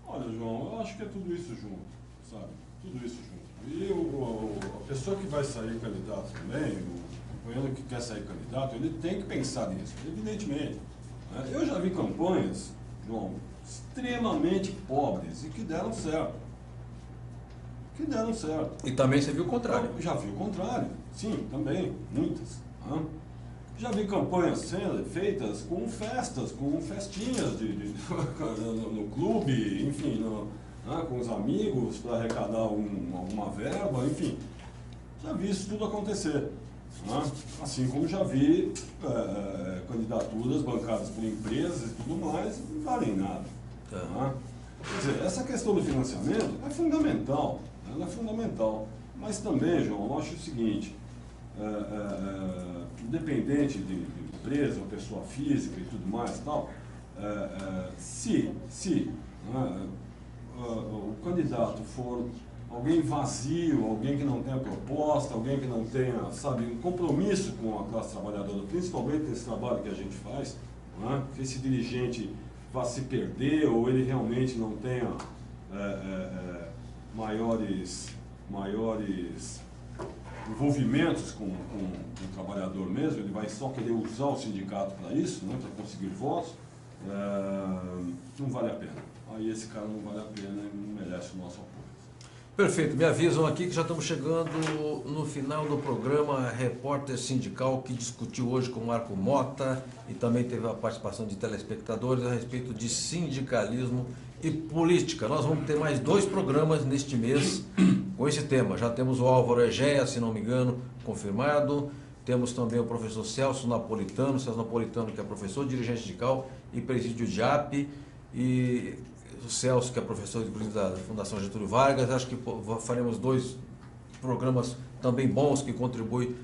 Olha, João, eu acho que é tudo isso junto, sabe? Tudo isso junto. E a pessoa que vai sair candidato também, o companheiro que quer sair candidato, ele tem que pensar nisso, evidentemente. Né? Eu já vi campanhas, João, extremamente pobres e que deram certo. E também você viu o contrário? Eu já vi o contrário, sim, também, muitas. Né? Já vi campanhas sendo feitas com festas, com festinhas no clube, enfim, com os amigos para arrecadar uma verba, enfim. Já vi isso tudo acontecer. Né? Assim como já vi candidaturas bancadas por empresas e tudo mais, não valem nada. Né? Quer dizer, essa questão do financiamento é fundamental, ela é fundamental. Mas também, João, eu acho o seguinte, independente de empresa ou pessoa física e tudo mais e tal, se o candidato for alguém vazio, alguém que não tenha proposta, alguém que não tenha, sabe, um compromisso com a classe trabalhadora, principalmente nesse trabalho que a gente faz, né? Que esse dirigente vá se perder ou ele realmente não tenha maiores envolvimentos com o trabalhador mesmo, ele vai só querer usar o sindicato para isso, né, para conseguir votos, não vale a pena. Aí esse cara não vale a pena e não merece o nosso apoio. Perfeito, me avisam aqui que já estamos chegando no final do programa Repórter Sindical, que discutiu hoje com o Marco Mota e também teve a participação de telespectadores a respeito de sindicalismo e política. Nós vamos ter mais 2 programas neste mês com esse tema. Já temos o Álvaro Egea, se não me engano, confirmado. Temos também o professor Celso Napolitano, que é professor, dirigente sindical e presídio de AP, e o Celso, que é professor da Fundação Getúlio Vargas. Acho que faremos 2 programas também bons que contribuem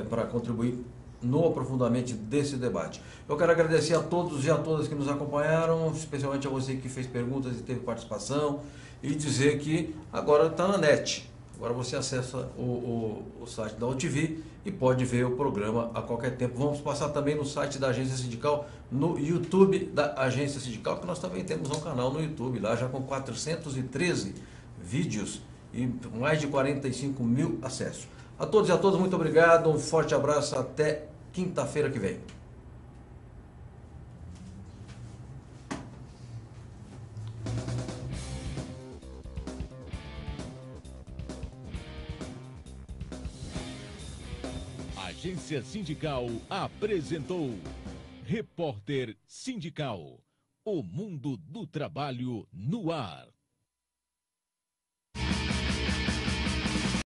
para contribuir no aprofundamento desse debate. Eu quero agradecer a todos e a todas que nos acompanharam, especialmente a você que fez perguntas e teve participação, e dizer que agora está na net. Agora você acessa o site da UTV e pode ver o programa a qualquer tempo. Vamos passar também no site da Agência Sindical, no YouTube da Agência Sindical, que nós também temos um canal no YouTube, lá já com 413 vídeos e mais de 45 mil acessos. A todos e a todas, muito obrigado, um forte abraço, até quinta-feira que vem. Agência Sindical apresentou Repórter Sindical, o mundo do trabalho no ar.